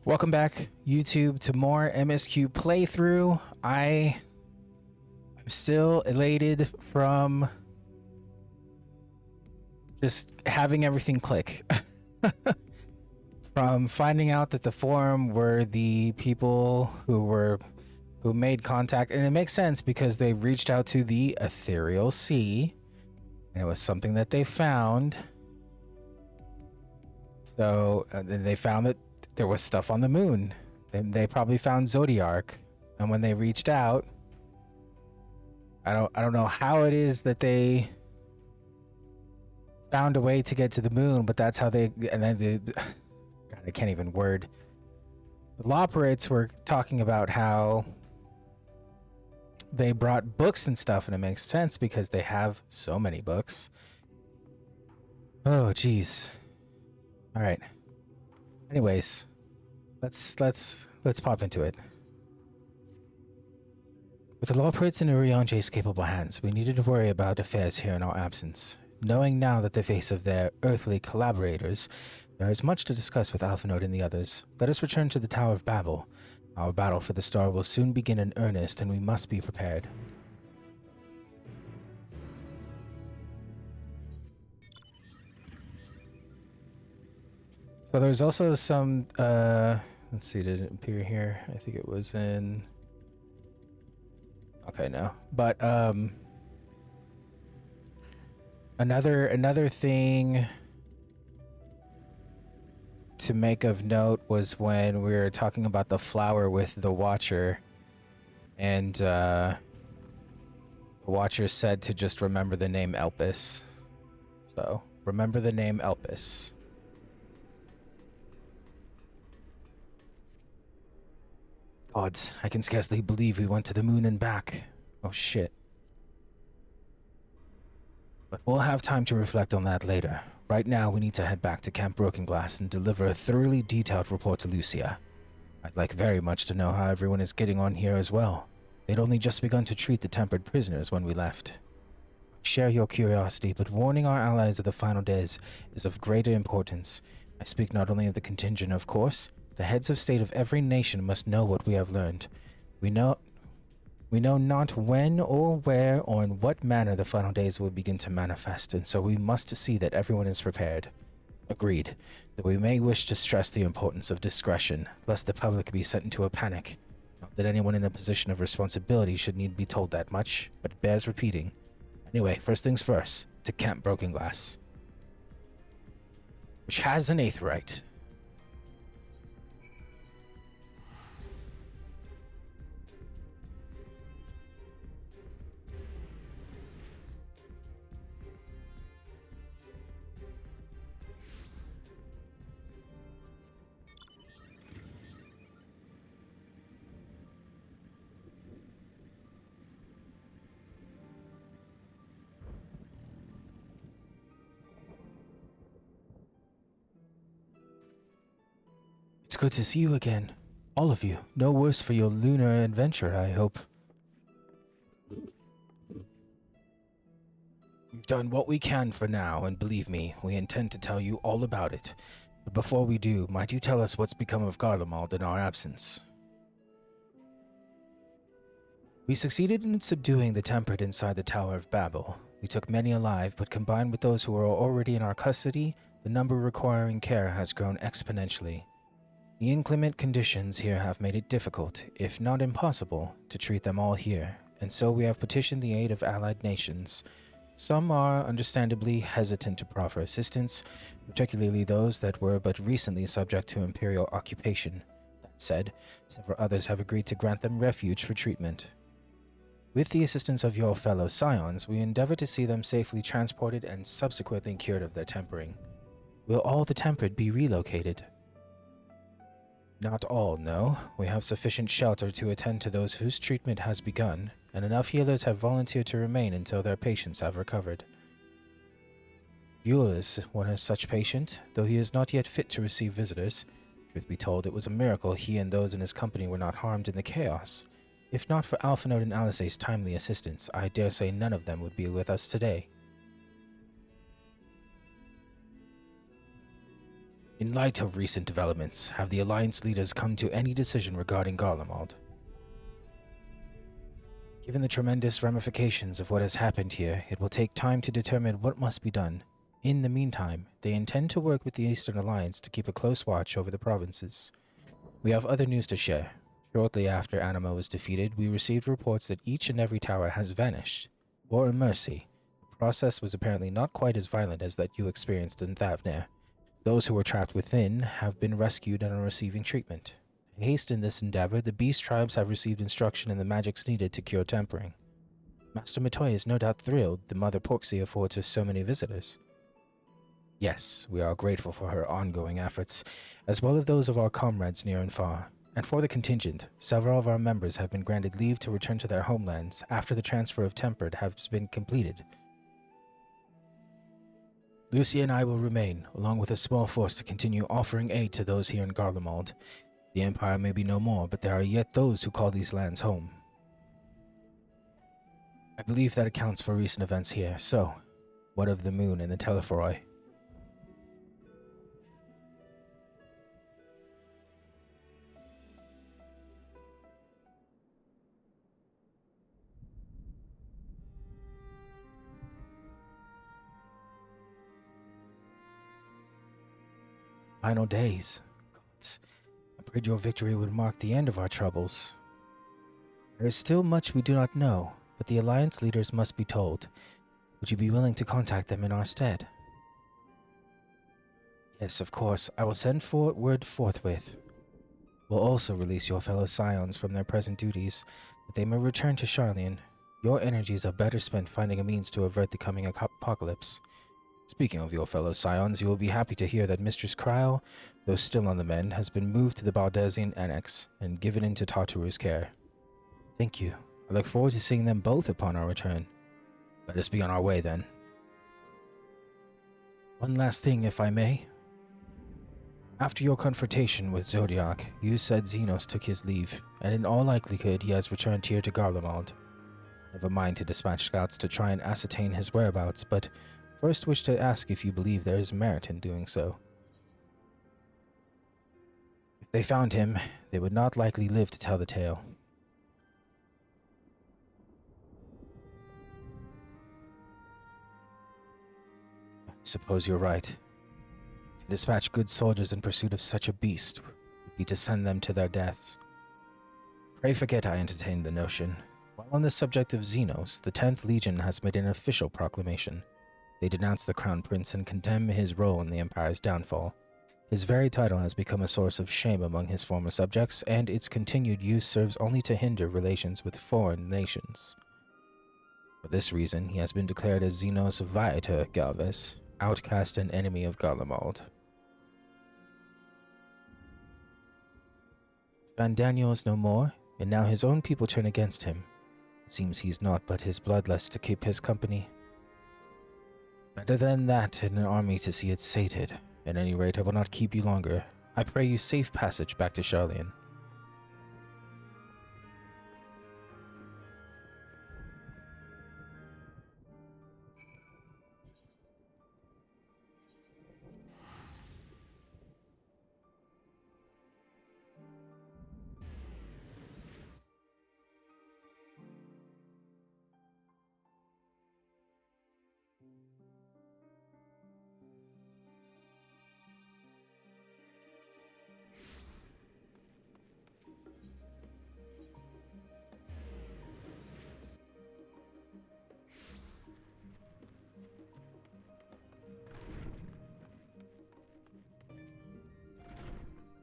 Welcome back, YouTube, to more MSQ playthrough. I'm still elated from just having everything click. From finding out that the forum were the people who made contact, and it makes sense because they reached out to the Ethereal Sea, and it was something that they found. So then they found that there was stuff on the moon. And they probably found Zodiac, and when they reached out, I don't know how it is that they found a way to get to the moon, but that's how they. And then God, I can't even word. The Loperates were talking about how they brought books and stuff, and it makes sense because they have so many books. Oh, geez. All right. Anyways, let's pop into it. With the Loperates in Urionje's capable hands, we needed to worry about affairs here in our absence. Knowing now that the face of their earthly collaborators, there is much to discuss with Alphanode and the others. Let us return to the Tower of Babel. Our battle for the star will soon begin in earnest, and we must be prepared. So there's also some, let's see, did it appear here? I think it was in... Okay, no. But, another thing to make of note was when we were talking about the flower with the Watcher, and, the Watcher said to just remember the name Elpis. So, remember the name Elpis. Gods, I can scarcely believe we went to the moon and back. Oh shit. But we'll have time to reflect on that later. Right now, we need to head back to Camp Broken Glass and deliver a thoroughly detailed report to Lucia. I'd like very much to know how everyone is getting on here as well. They'd only just begun to treat the tempered prisoners when we left. Share your curiosity, but warning our allies of the final days is of greater importance. I speak not only of the contingent, of course. The heads of state of every nation must know what we have learned. We know not when or where or in what manner the final days will begin to manifest, and so we must see that everyone is prepared. Agreed, though we may wish to stress the importance of discretion, lest the public be sent into a panic. Not that anyone in a position of responsibility should need be told that much, but it bears repeating. Anyway, first things first, to Camp Broken Glass, which has an aetheryte. It's good to see you again. All of you. No worse for your lunar adventure, I hope. We've done what we can for now, and believe me, we intend to tell you all about it. But before we do, might you tell us what's become of Garlemald in our absence? We succeeded in subduing the tempered inside the Tower of Babel. We took many alive, but combined with those who were already in our custody, the number requiring care has grown exponentially. The inclement conditions here have made it difficult, if not impossible, to treat them all here, and so we have petitioned the aid of allied nations. Some are understandably hesitant to proffer assistance, particularly those that were but recently subject to imperial occupation. That said, several others have agreed to grant them refuge for treatment. With the assistance of your fellow scions, we endeavor to see them safely transported and subsequently cured of their tempering. Will all the tempered be relocated? Not all, no. We have sufficient shelter to attend to those whose treatment has begun, and enough healers have volunteered to remain until their patients have recovered. Buell is one such patient, though he is not yet fit to receive visitors. Truth be told, it was a miracle he and those in his company were not harmed in the chaos. If not for Alphanode and Alice's timely assistance, I dare say none of them would be with us today. In light of recent developments, have the Alliance leaders come to any decision regarding Garlemald? Given the tremendous ramifications of what has happened here, it will take time to determine what must be done. In the meantime, they intend to work with the Eastern Alliance to keep a close watch over the provinces. We have other news to share. Shortly after Anima was defeated, we received reports that each and every tower has vanished. War and mercy. The process was apparently not quite as violent as that you experienced in Thavnir. Those who were trapped within have been rescued and are receiving treatment. To hasten this endeavor, the beast tribes have received instruction in the magics needed to cure tempering. Master Matoy is no doubt thrilled the Mother Porxie affords us so many visitors. Yes, we are grateful for her ongoing efforts, as well as those of our comrades near and far. And for the contingent, several of our members have been granted leave to return to their homelands after the transfer of Tempered has been completed. Lucia and I will remain, along with a small force, to continue offering aid to those here in Garlemald. The Empire may be no more, but there are yet those who call these lands home. I believe that accounts for recent events here, so what of the moon and the Telephoroi? Final days. Gods, I prayed your victory would mark the end of our troubles. There is still much we do not know, but the Alliance leaders must be told. Would you be willing to contact them in our stead? Yes, of course. I will send word forthwith. We'll also release your fellow scions from their present duties, that they may return to Charlian. Your energies are better spent finding a means to avert the coming apocalypse. Speaking of your fellow scions, you will be happy to hear that Mistress Cryle, though still on the mend, has been moved to the Baldezian Annex and given into Tartaru's care. Thank you. I look forward to seeing them both upon our return. Let us be on our way then. One last thing, if I may. After your confrontation with Zodiac, you said Xenos took his leave, and in all likelihood he has returned here to Garlemald. I have a mind to dispatch scouts to try and ascertain his whereabouts, but first wish to ask if you believe there is merit in doing so. If they found him, they would not likely live to tell the tale. I suppose you're right. To dispatch good soldiers in pursuit of such a beast would be to send them to their deaths. Pray forget I entertained the notion. While on the subject of Xenos, the 10th Legion has made an official proclamation. They denounce the Crown Prince and condemn his role in the Empire's downfall. His very title has become a source of shame among his former subjects, and its continued use serves only to hinder relations with foreign nations. For this reason, he has been declared as Xenos Viator Galvez, outcast and enemy of Garlemald. Van Daniel is no more, and now his own people turn against him. It seems he's not but his bloodlust to keep his company. Better than that in an army to see it sated. At any rate, I will not keep you longer. I pray you safe passage back to Charlian.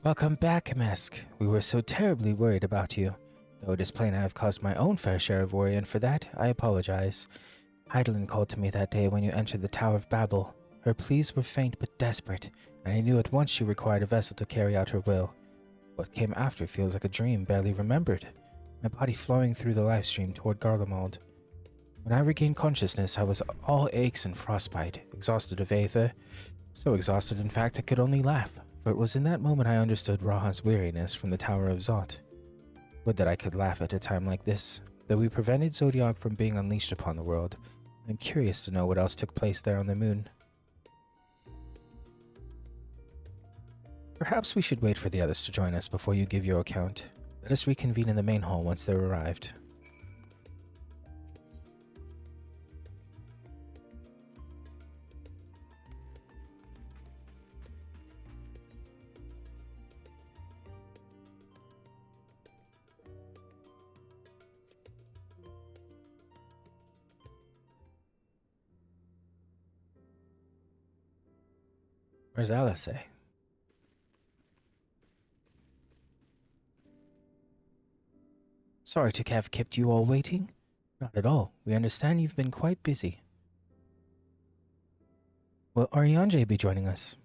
Welcome back, MSQ. We were so terribly worried about you. Though it is plain I have caused my own fair share of worry, and for that, I apologize. Heidelin called to me that day when you entered the Tower of Babel. Her pleas were faint but desperate, and I knew at once she required a vessel to carry out her will. What came after feels like a dream barely remembered, my body flowing through the life stream toward Garlemald. When I regained consciousness, I was all aches and frostbite, exhausted of aether. So exhausted, in fact, I could only laugh, for it was in that moment I understood Raha's weariness from the Tower of Zot. Would that I could laugh at a time like this. Though we prevented Zodiac from being unleashed upon the world, I'm curious to know what else took place there on the moon. Perhaps we should wait for the others to join us before you give your account. Let us reconvene in the main hall once they're arrived. Where's Alice? Sorry to have kept you all waiting. Not at all. We understand you've been quite busy. Will Arianje be joining us?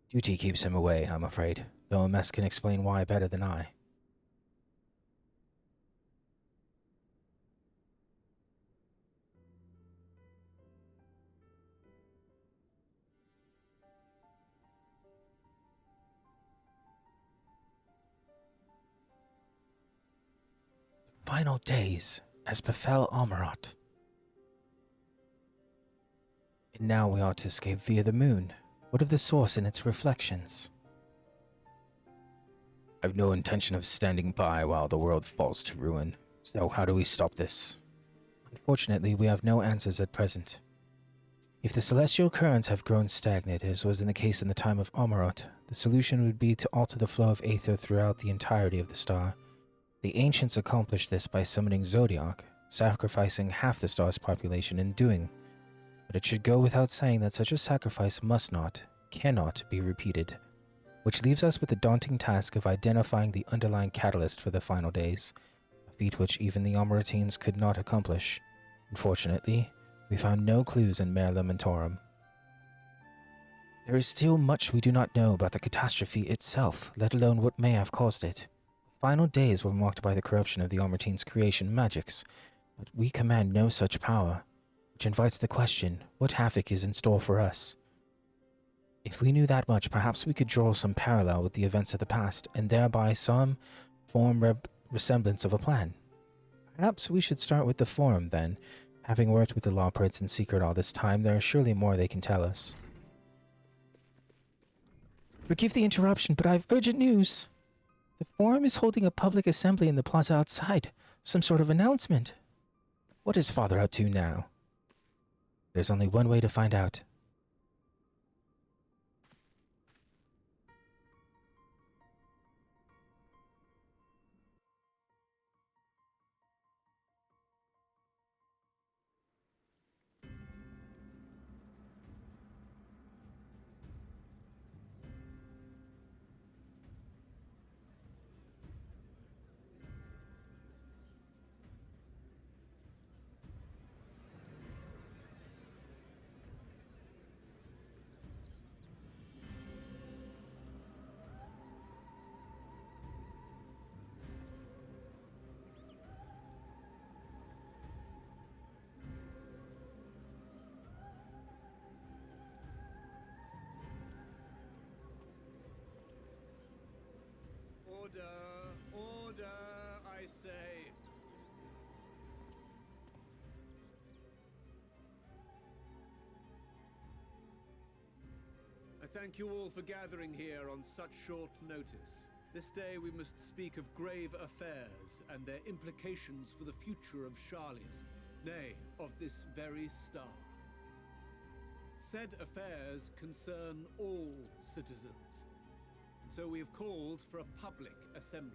Duty keeps him away, I'm afraid, though MS can explain why better than I. Final days, as befell Amarat. And now we ought to escape via the moon. What of the source and its reflections? I've no intention of standing by while the world falls to ruin. So how do we stop this? Unfortunately, we have no answers at present. If the celestial currents have grown stagnant, as was in the case in the time of Amarat, the solution would be to alter the flow of aether throughout the entirety of the star. The ancients accomplished this by summoning Zodiac, sacrificing half the star's population in doing. But it should go without saying that such a sacrifice must not, cannot be repeated. Which leaves us with the daunting task of identifying the underlying catalyst for the final days, a feat which even the Amaratines could not accomplish. Unfortunately, we found no clues in Mare Lamentorum. There is still much we do not know about the catastrophe itself, let alone what may have caused it. The final days were marked by the corruption of the Amaratines' creation magics, but we command no such power, which invites the question, what havoc is in store for us? If we knew that much, perhaps we could draw some parallel with the events of the past, and thereby some resemblance of a plan. Perhaps we should start with the Forum, then. Having worked with the Law Prince in secret all this time, there is surely more they can tell us. Forgive the interruption, but I have urgent news. The Forum is holding a public assembly in the plaza outside. Some sort of announcement. What is Father up to now? There's only one way to find out. Order, I say. I thank you all for gathering here on such short notice. This day we must speak of grave affairs and their implications for the future of Charlian, nay, of this very star. Said affairs concern all citizens. So we have called for a public assembly.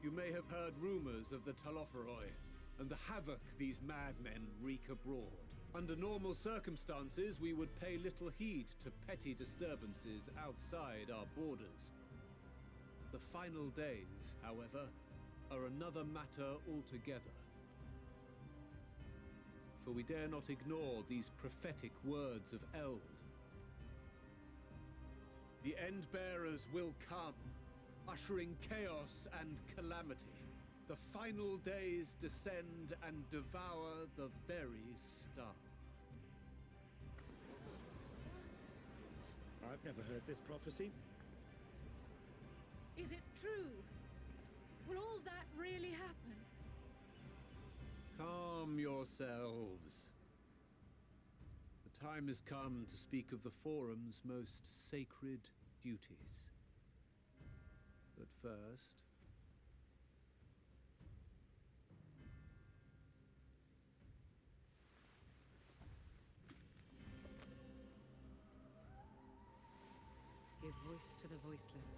You may have heard rumors of the Talopheroi and the havoc these madmen wreak abroad. Under normal circumstances, we would pay little heed to petty disturbances outside our borders. The final days, however, are another matter altogether. For we dare not ignore these prophetic words of Eld. The End-Bearers will come, ushering chaos and calamity. The final days descend and devour the very star. I've never heard this prophecy. Is it true? Will all that really happen? Calm yourselves. The time has come to speak of the Forum's most sacred duties. But first... Give voice to the voiceless.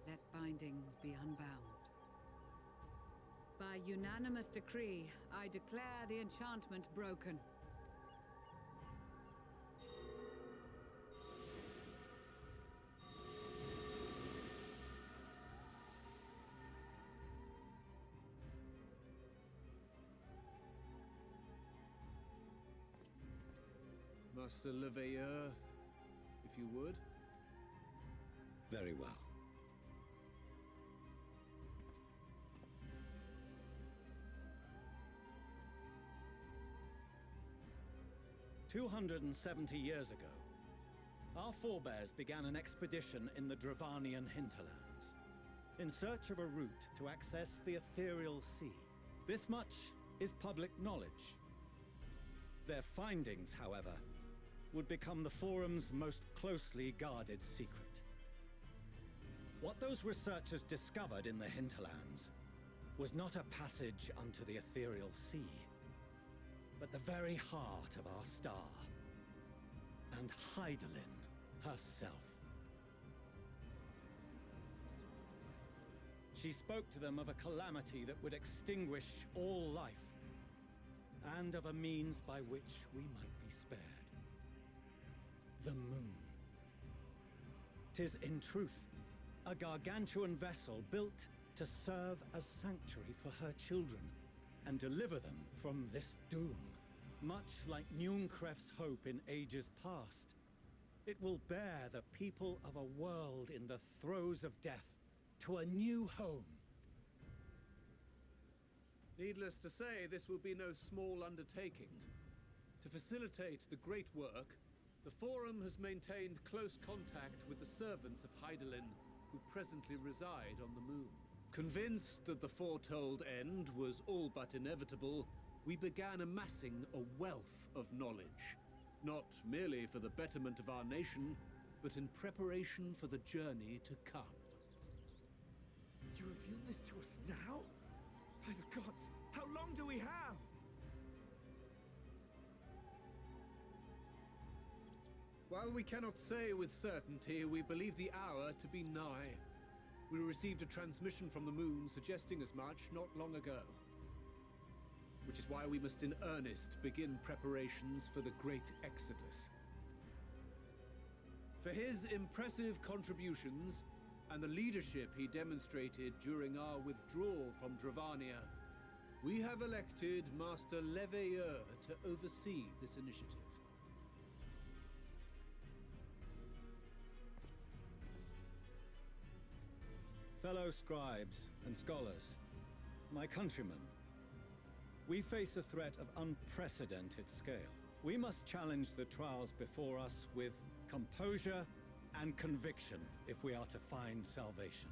Let bindings be unbound. By unanimous decree, I declare the enchantment broken. Master Leveilleur, if you would. Very well. "270 years ago, our forebears began an expedition in the Dravanian hinterlands, in search of a route to access the ethereal sea. This much is public knowledge. Their findings, however, would become the Forum's most closely guarded secret. What those researchers discovered in the hinterlands was not a passage unto the ethereal sea, but the very heart of our star, and Hydaelyn herself. She spoke to them of a calamity that would extinguish all life, and of a means by which we might be spared. The moon. 'Tis in truth a gargantuan vessel built to serve as sanctuary for her children and deliver them from this doom. Much like Nunkref's hope in ages past, it will bear the people of a world in the throes of death to a new home. Needless to say, this will be no small undertaking. To facilitate the great work, the Forum has maintained close contact with the servants of Hydaelyn, who presently reside on the moon. Convinced that the foretold end was all but inevitable, we began amassing a wealth of knowledge, not merely for the betterment of our nation, but in preparation for the journey to come. You reveal this to us now? By the gods, how long do we have? While we cannot say with certainty, we believe the hour to be nigh. We received a transmission from the moon suggesting as much not long ago. Which is why we must in earnest begin preparations for the great exodus. For his impressive contributions and the leadership he demonstrated during our withdrawal from Dravania, we have elected Master Leveilleur to oversee this initiative. Fellow scribes and scholars, my countrymen, we face a threat of unprecedented scale. We must challenge the trials before us with composure and conviction if we are to find salvation.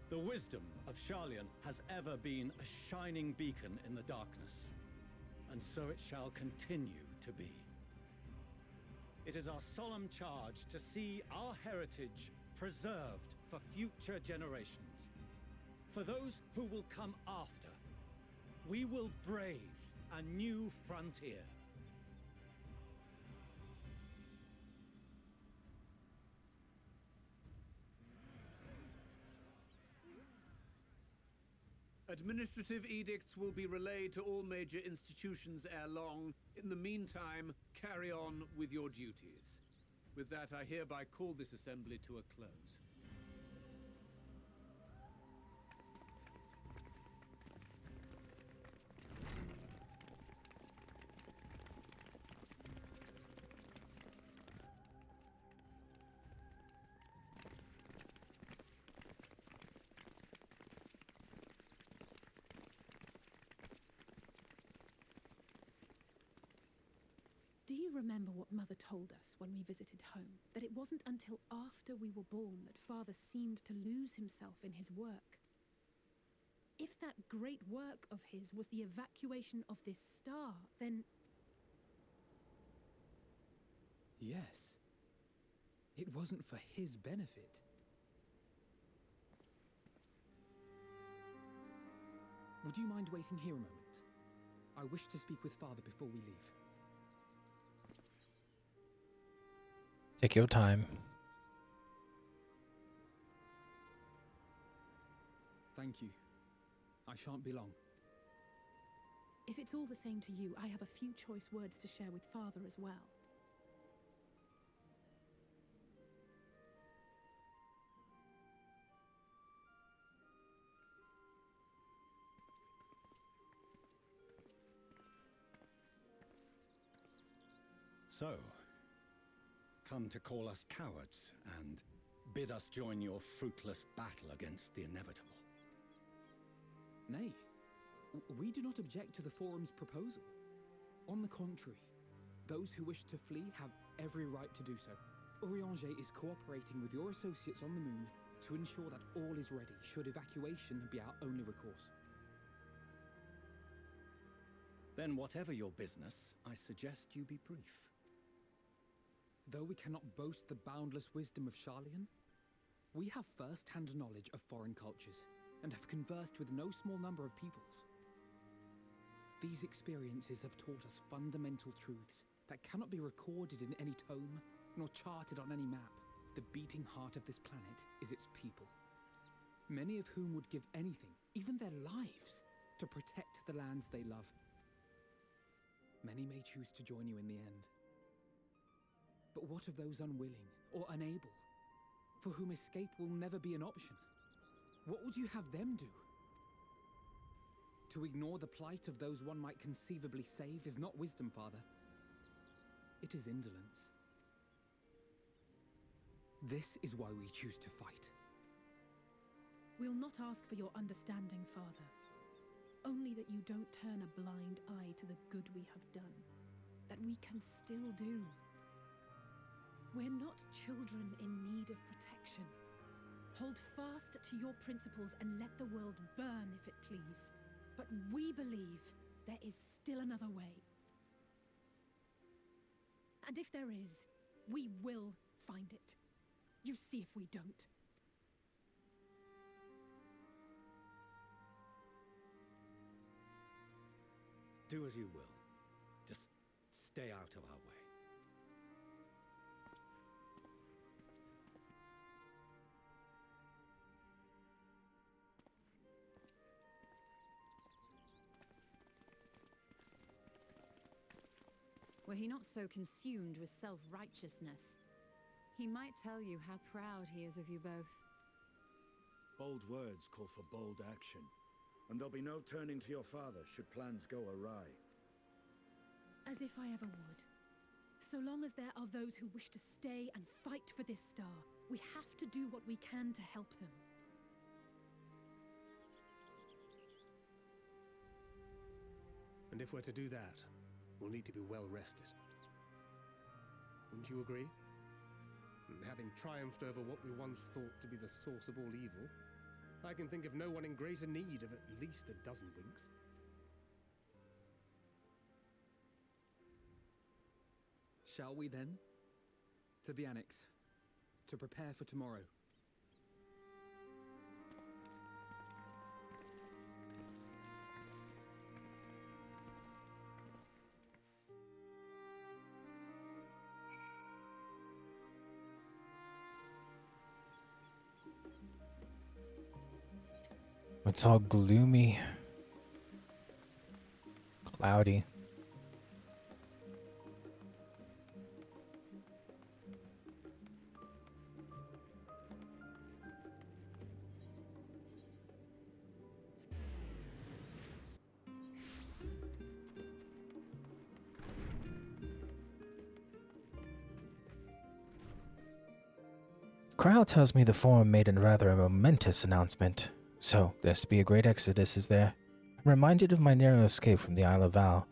The wisdom of Sharlayan has ever been a shining beacon in the darkness, and so it shall continue to be. It is our solemn charge to see our heritage preserved for future generations. For those who will come after, we will brave a new frontier. Administrative edicts will be relayed to all major institutions ere long. In the meantime, carry on with your duties. With that, I hereby call this assembly to a close. Do you remember what Mother told us when we visited home? That it wasn't until after we were born that Father seemed to lose himself in his work. If that great work of his was the evacuation of this star, then Yes. It wasn't for his benefit. Would you mind waiting here a moment? I wish to speak with Father before we leave. Take your time. Thank you. I shan't be long. if it's all the same to you, I have a few choice words to share with Father as well. So, come to call us cowards and bid us join your fruitless battle against the inevitable. Nay, we do not object to the Forum's proposal. On the contrary, those who wish to flee have every right to do so. Urianger is cooperating with your associates on the moon to ensure that all is ready should evacuation be our only recourse. Then whatever your business, I suggest you be brief. Though we cannot boast the boundless wisdom of Sharlayan, we have first-hand knowledge of foreign cultures and have conversed with no small number of peoples. These experiences have taught us fundamental truths that cannot be recorded in any tome, nor charted on any map. The beating heart of this planet is its people, many of whom would give anything, even their lives, to protect the lands they love. Many may choose to join you in the end. But what of those unwilling or unable, for whom escape will never be an option? What would you have them do? To ignore the plight of those one might conceivably save is not wisdom, Father. It is indolence. This is why we choose to fight. We'll not ask for your understanding, Father. Only that you don't turn a blind eye to the good we have done, that we can still do. We're not children in need of protection. Hold fast to your principles and let the world burn if it please. But we believe there is still another way. And if there is, we will find it. You see if we don't. Do as you will. Just stay out of our way. Were he not so consumed with self-righteousness, he might tell you how proud he is of you both. Bold words call for bold action, and there'll be no turning to your father should plans go awry. As if I ever would. So long as there are those who wish to stay and fight for this star, we have to do what we can to help them. And if we're to do that, we'll need to be well rested. Wouldn't you agree? And having triumphed over what we once thought to be the source of all evil, I can think of no one in greater need of at least a dozen winks. Shall we then? To the Annex, to prepare for tomorrow. It's all gloomy, cloudy. Crowd tells me the Forum made a rather momentous announcement. So, there's to be a great exodus, is there? I'm reminded of my narrow escape from the Isle of Val.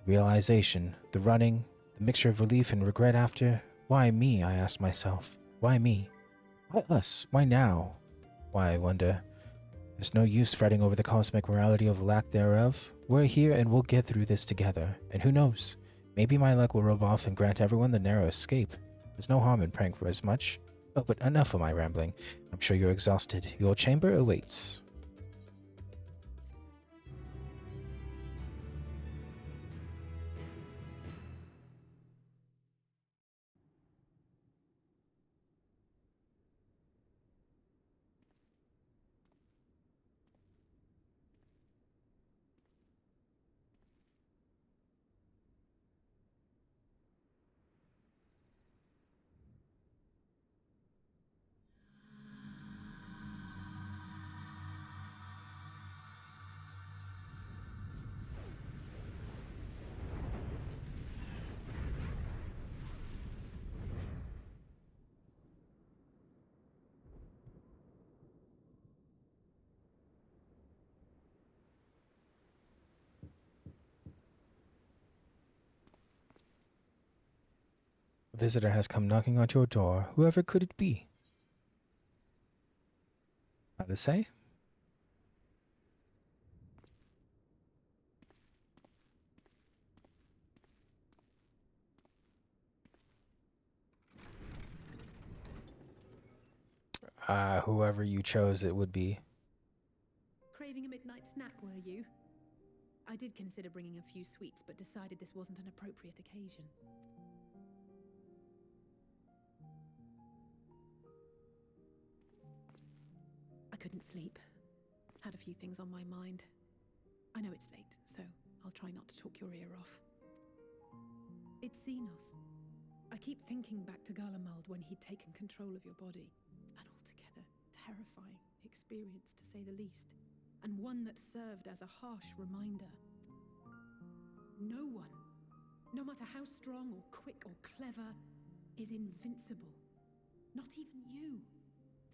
The realization, the running, the mixture of relief and regret after. Why me, I asked myself. Why me? Why us? Why now? Why, I wonder. There's no use fretting over the cosmic morality of lack thereof. We're here and we'll get through this together. And who knows? Maybe my luck will rub off and grant everyone the narrow escape. There's no harm in praying for as much. Oh, but enough of my rambling. I'm sure you're exhausted. Your chamber awaits. A visitor has come knocking at your door. Whoever could it be? Either say? Whoever you chose it would be. Craving a midnight snack, were you? I did consider bringing a few sweets, but decided this wasn't an appropriate occasion. I couldn't sleep. Had a few things on my mind. I know it's late, so I'll try not to talk your ear off. It's Xenos. I keep thinking back to Garlemald when he'd taken control of your body. An altogether terrifying experience, to say the least. And one that served as a harsh reminder. No one, no matter how strong or quick or clever, is invincible. Not even you.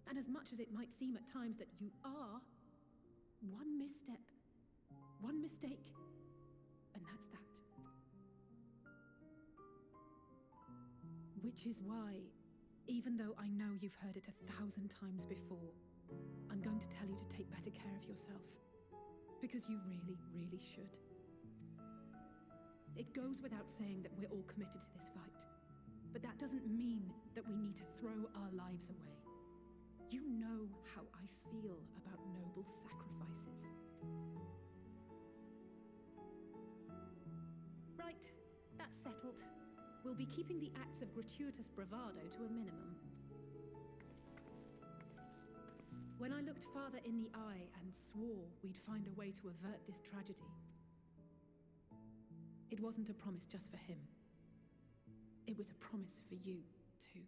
And as much as it might seem at times that you are, one misstep, one mistake, and that's that. Which is why, even though I know you've heard it 1,000 times before, I'm going to tell you to take better care of yourself. Because you really, really should. It goes without saying that we're all committed to this fight. But that doesn't mean that we need to throw our lives away. You know how I feel about noble sacrifices. Right, that's settled. We'll be keeping the acts of gratuitous bravado to a minimum. When I looked father in the eye and swore we'd find a way to avert this tragedy, it wasn't a promise just for him. It was a promise for you, too.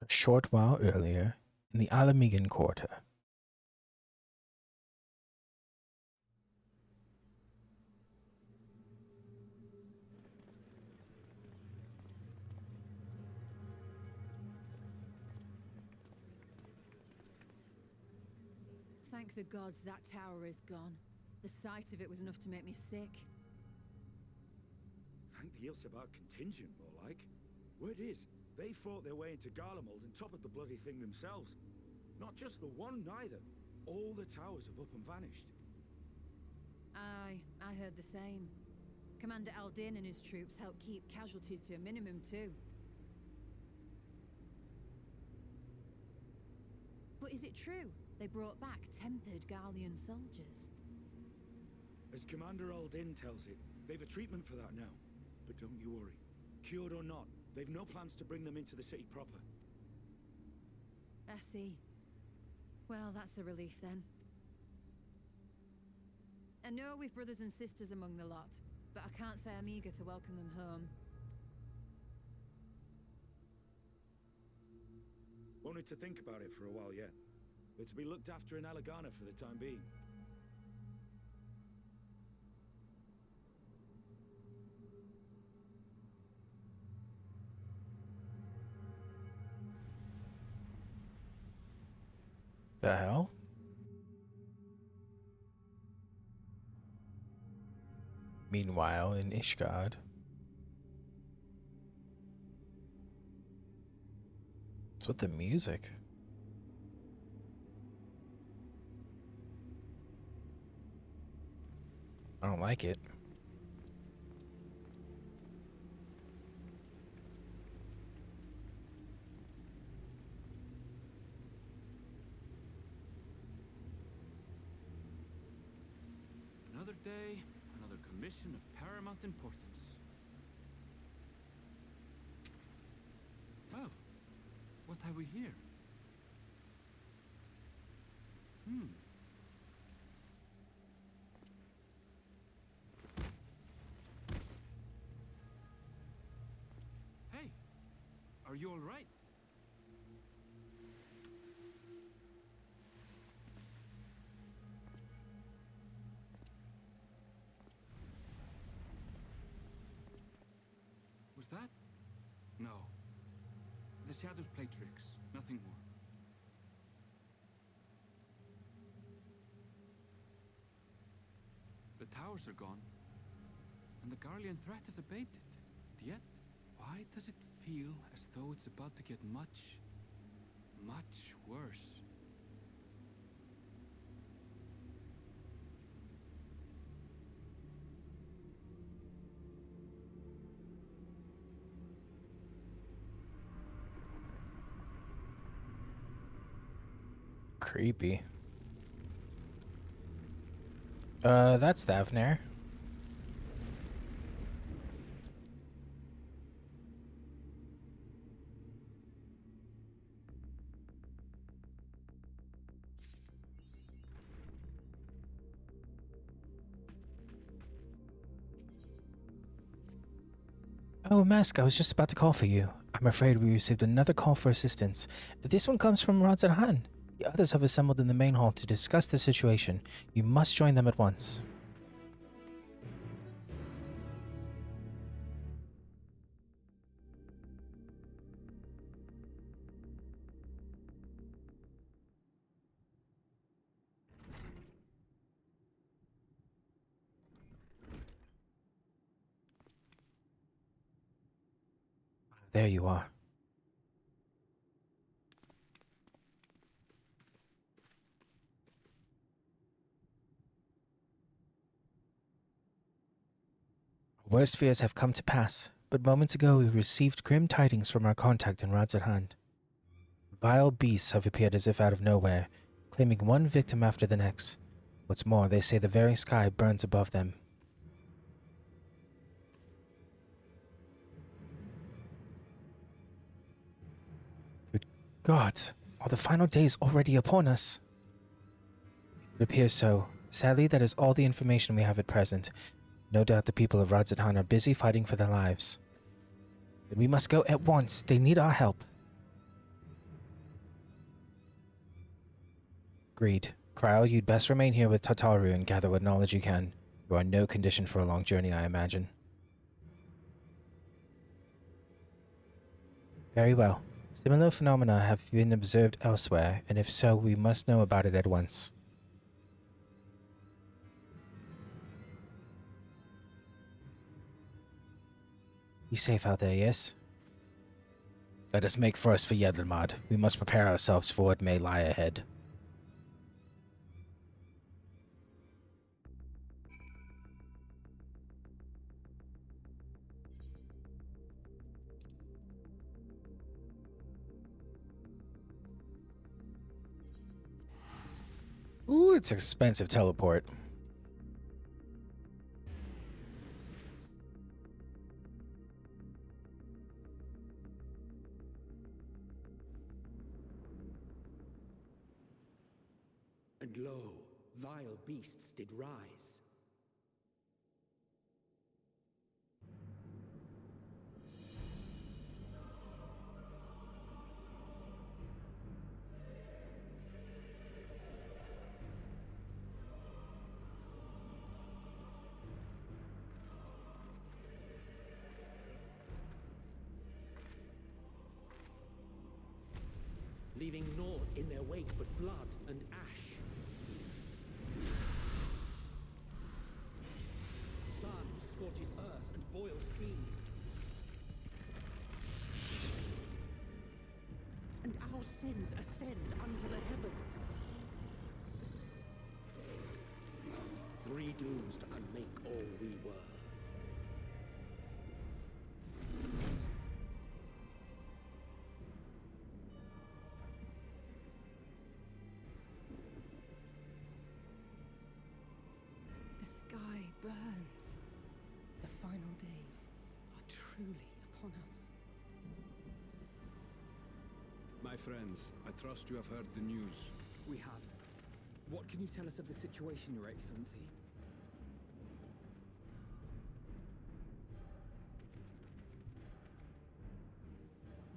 A short while earlier, in the Alamegan Quarter. Thank the gods that tower is gone. The sight of it was enough to make me sick. Thank the Ilsabar contingent, more like. Word is, they fought their way into Garlemald and toppled the bloody thing themselves. Not just the one, neither. All the towers have up and vanished. Aye, I heard the same. Commander Aldin and his troops helped keep casualties to a minimum, too. But is it true they brought back tempered Garlean soldiers? As Commander Aldin tells it, they've a treatment for that now. But don't you worry. Cured or not, they've no plans to bring them into the city proper. I see. Well, that's a relief then. I know we've brothers and sisters among the lot, but I can't say I'm eager to welcome them home. Wanted to think about it for a while yet. They're to be looked after in Alagana for the time being. The hell? Meanwhile, in Ishgard. What's with the music? I don't like it. Another day, another commission of paramount importance. Well, what have we here? Hey, are you all right? Was that? No. The shadows play tricks, nothing more. The towers are gone, and the Garlean threat is abated. And yet, why does it feel as though it's about to get much, much worse? Creepy. That's Thavner. Oh, Mask, I was just about to call for you. I'm afraid we received another call for assistance. This one comes from Radzahan. The others have assembled in the main hall to discuss the situation. You must join them at once. There you are. Worst fears have come to pass, but moments ago we received grim tidings from our contact in Radzahan. Vile beasts have appeared as if out of nowhere, claiming one victim after the next. What's more, they say the very sky burns above them. Good gods, are the final days already upon us? It appears so. Sadly, that is all the information we have at present. No doubt the people of Radzahan are busy fighting for their lives. Then we must go at once. They need our help. Agreed. Kryle, you'd best remain here with Tataru and gather what knowledge you can. You are in no condition for a long journey, I imagine. Very well. Similar phenomena have been observed elsewhere, and if so, we must know about it at once. Be safe out there, yes? Let us make first for Yedlamad. We must prepare ourselves for what may lie ahead. Ooh, it's expensive teleport. And lo, vile beasts did rise. leaving naught in their wake but blood and ash. Sun scorches earth and boils seas. And our sins ascend unto the heavens. Three dooms to unmake all we were. The sky burns. The final days are truly upon us. My friends, I trust you have heard the news. We have. What can you tell us of the situation, Your Excellency?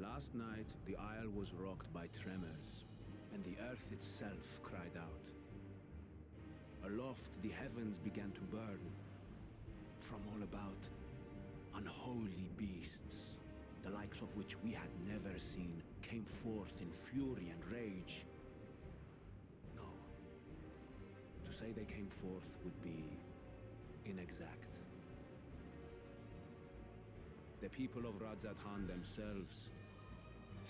Last night, the Isle was rocked by tremors, and the earth itself cried out. Aloft, the heavens began to burn. From all about, unholy beasts, the likes of which we had never seen, came forth in fury and rage. No. To say they came forth would be inexact. The people of Radzat-Han themselves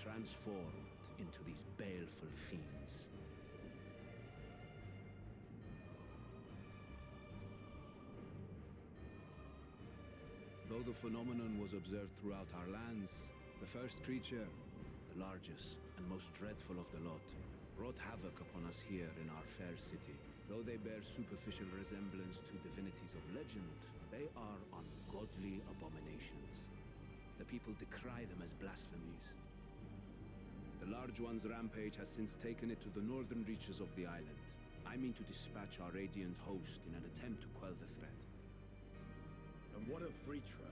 transformed into these baleful fiends. Though the phenomenon was observed throughout our lands, the first creature, the largest and most dreadful of the lot, wrought havoc upon us here in our fair city. Though they bear superficial resemblance to divinities of legend, they are ungodly abominations. The people decry them as blasphemies. The large one's rampage has since taken it to the northern reaches of the island. I mean to dispatch our radiant host in an attempt to quell the threat. And what of Vritra?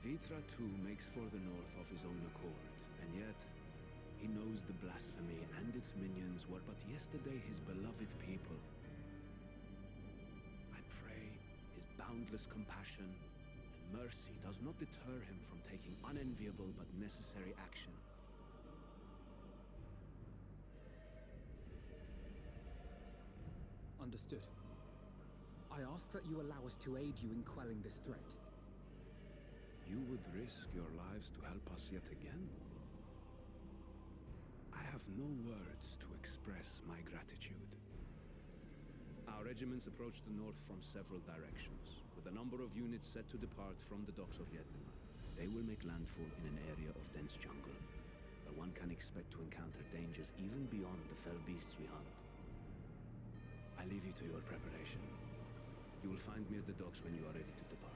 Vritra too makes for the north of his own accord, and yet he knows the blasphemy and its minions were but yesterday his beloved people. I pray his boundless compassion and mercy does not deter him from taking unenviable but necessary action. Understood. I ask that you allow us to aid you in quelling this threat. You would risk your lives to help us yet again? I have no words to express my gratitude. Our regiments approach the north from several directions, with a number of units set to depart from the docks of Yedlima. They will make landfall in an area of dense jungle, where one can expect to encounter dangers even beyond the fell beasts we hunt. I leave you to your preparation. You will find me at the docks when you are ready to depart.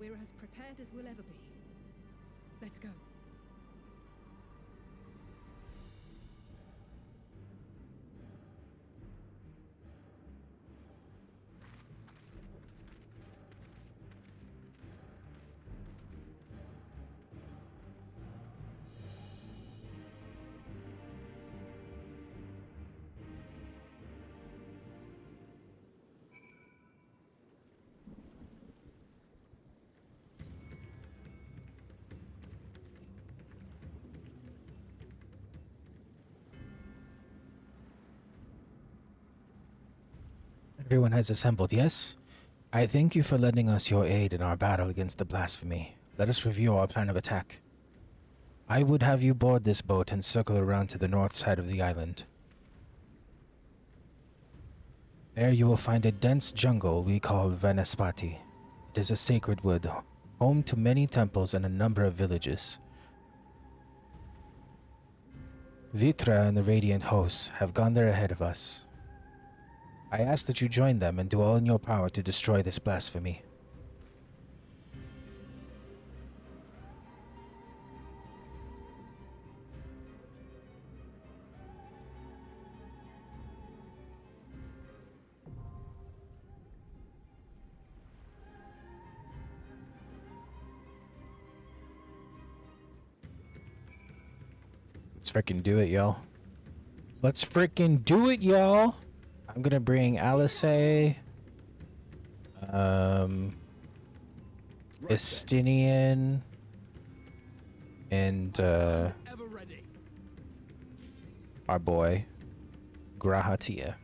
We're as prepared as we'll ever be. Let's go. Everyone has assembled, yes? I thank you for lending us your aid in our battle against the blasphemy. Let us review our plan of attack. I would have you board this boat and circle around to the north side of the island. There you will find a dense jungle we call Vanaspati. It is a sacred wood, home to many temples and a number of villages. Vitra and the Radiant Hosts have gone there ahead of us. I ask that you join them and do all in your power to destroy this blasphemy. Let's freaking do it, y'all. Let's freaking do it, y'all. I'm gonna bring Alice, Estinian, and our boy Grahatia.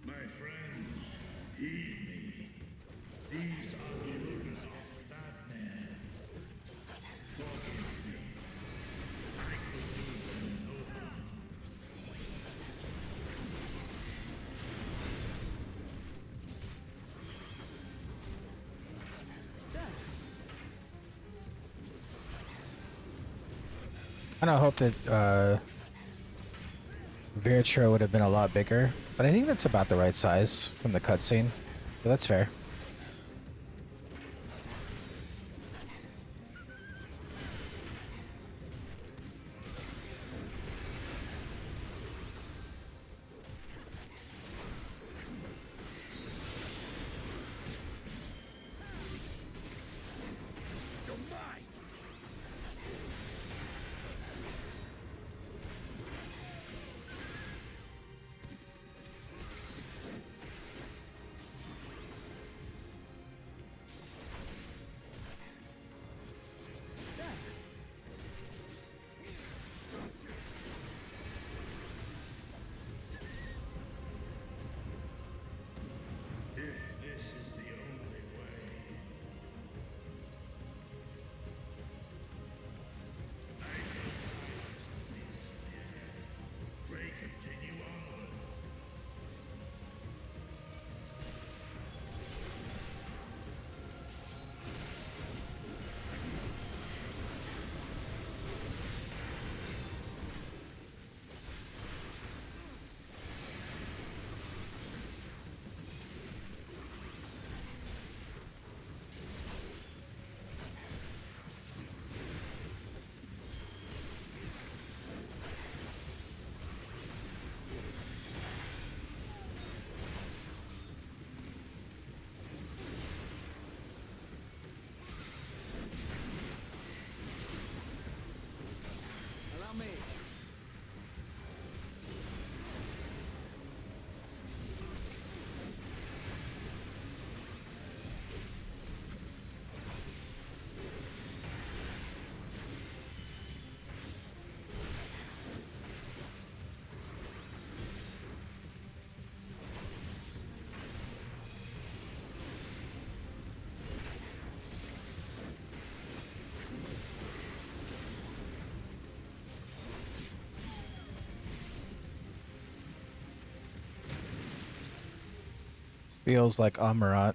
My friends, heed me. These are children of Stavner. Forgive me. I could do them no harm. I don't hope that Virtua would have been a lot bigger, but I think that's about the right size from the cutscene, so that's fair. Feels like Amarat.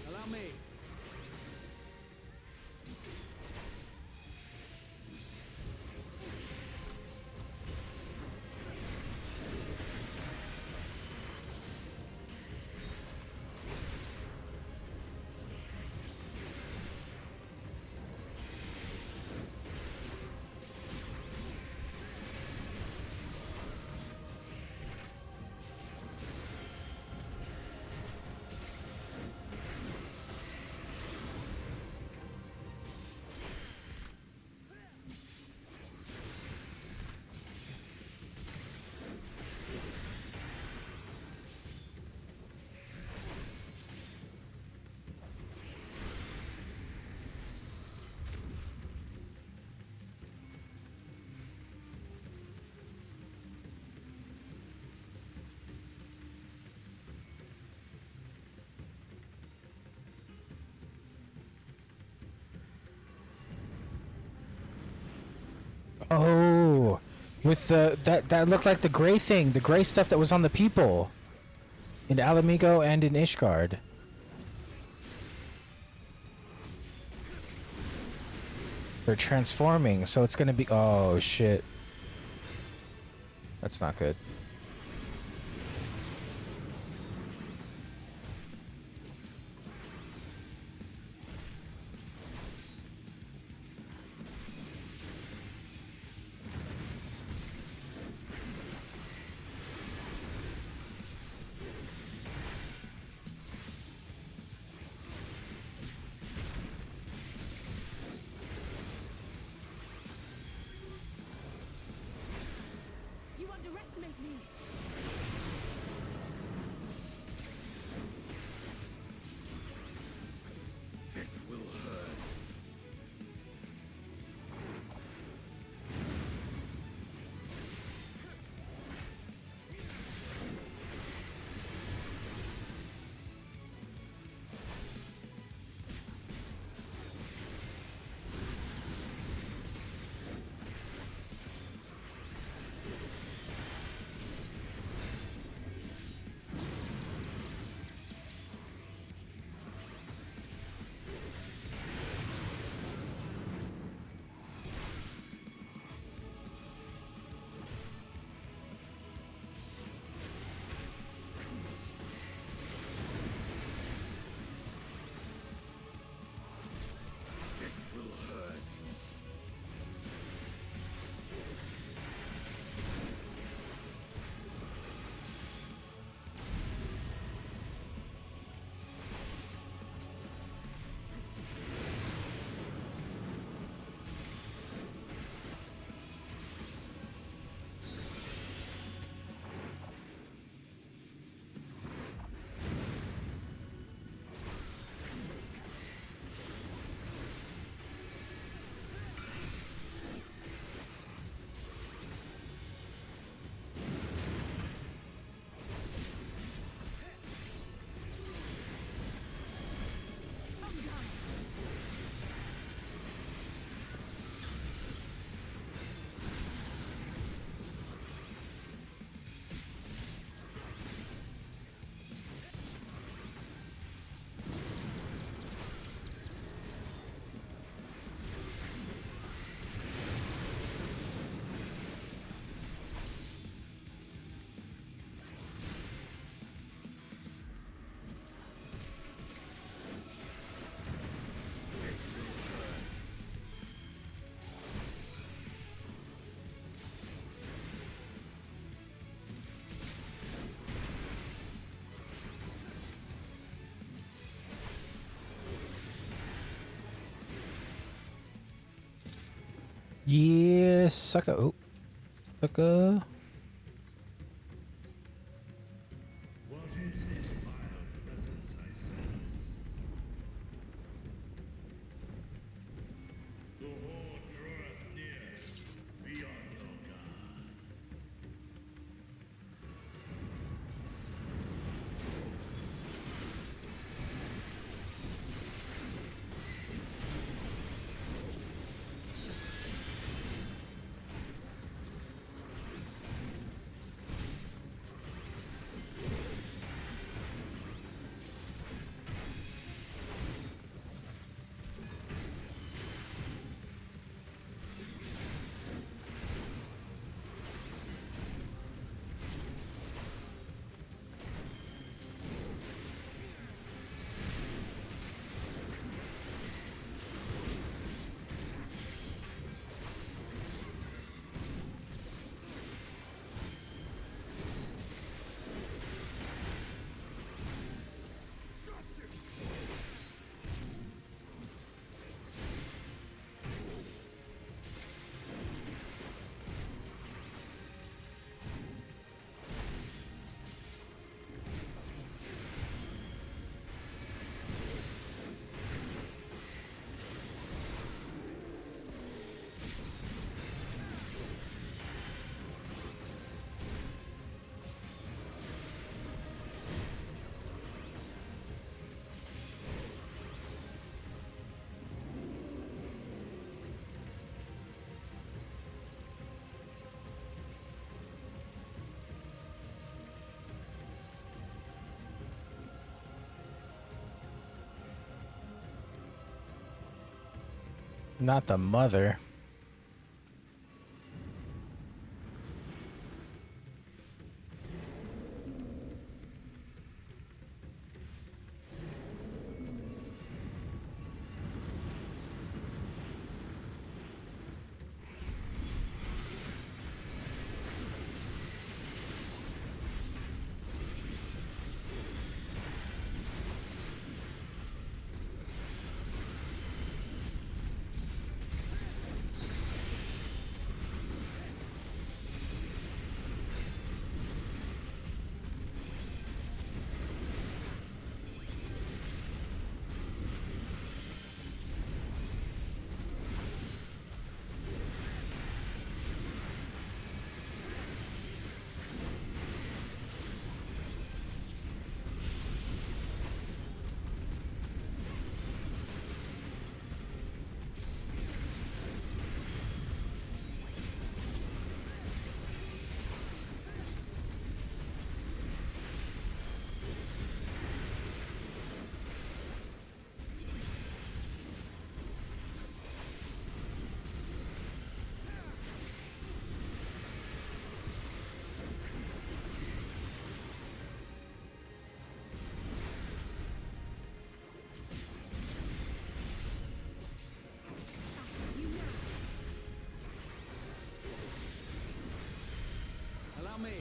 Allow me. Oh, with the that looked like the gray thing, the gray stuff that was on the people in Alamigo and in Ishgard. They're transforming, so it's gonna be. Oh shit, that's not good. You underestimate me. This will hurt. This will hurt. Yeah, sucker. Oh, sucker. What is this vile presence I sense? The horde draweth near. Not the mother. Allow me.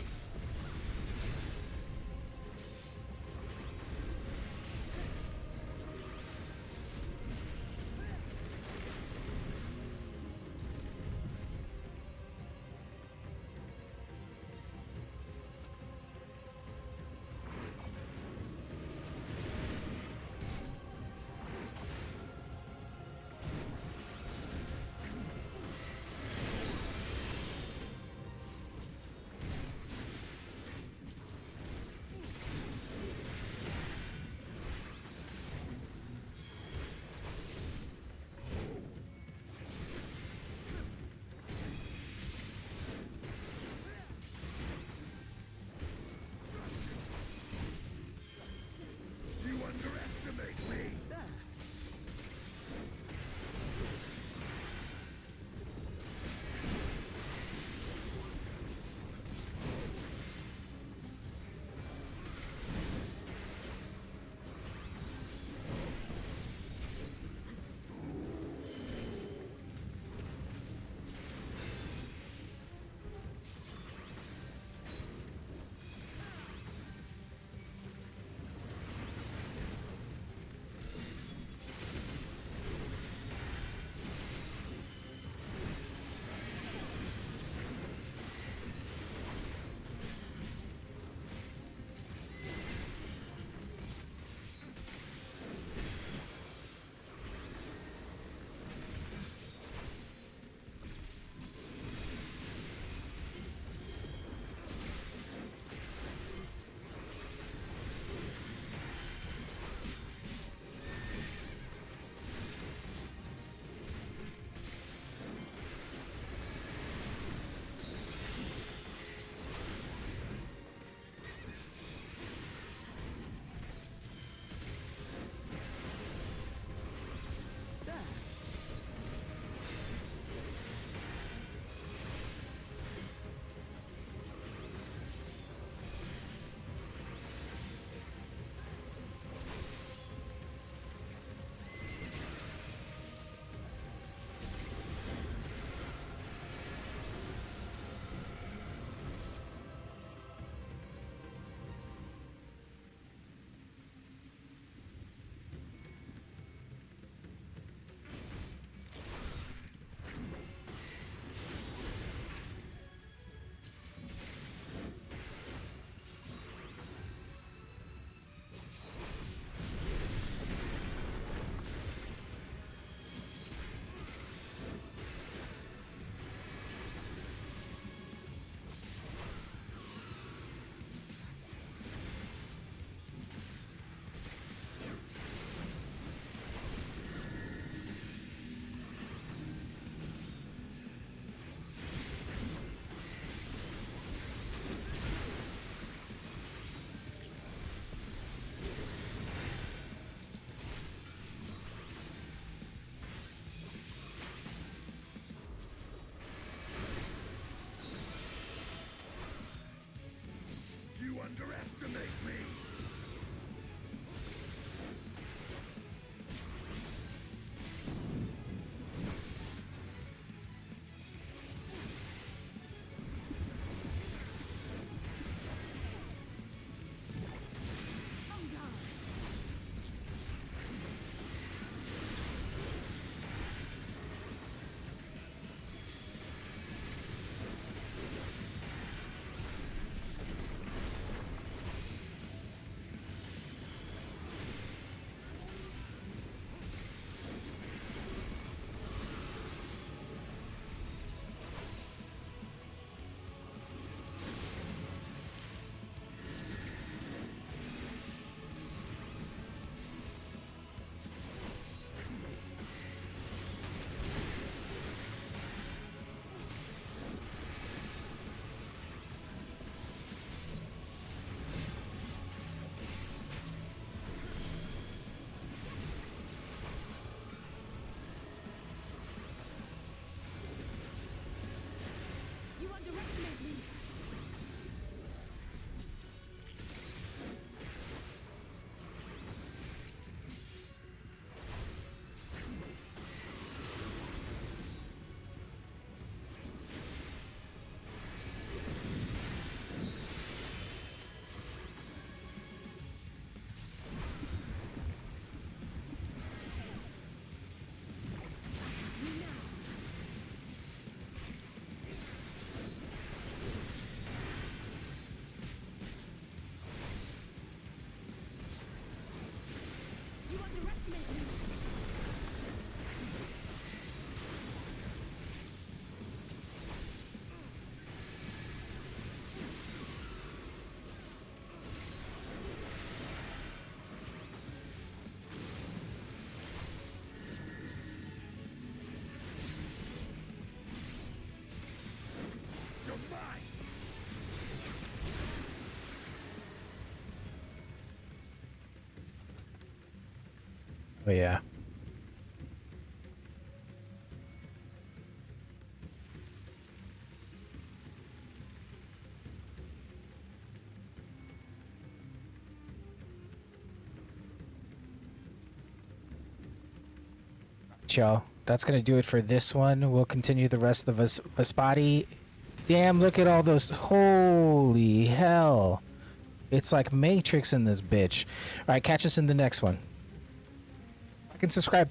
You underestimate me. You underestimate me. Oh yeah. Y'all, that's gonna do it for this one. We'll continue the rest of the Vespati. Damn, look at all those. Holy hell. It's like Matrix in this bitch. Alright, catch us in the next one. Like and subscribe.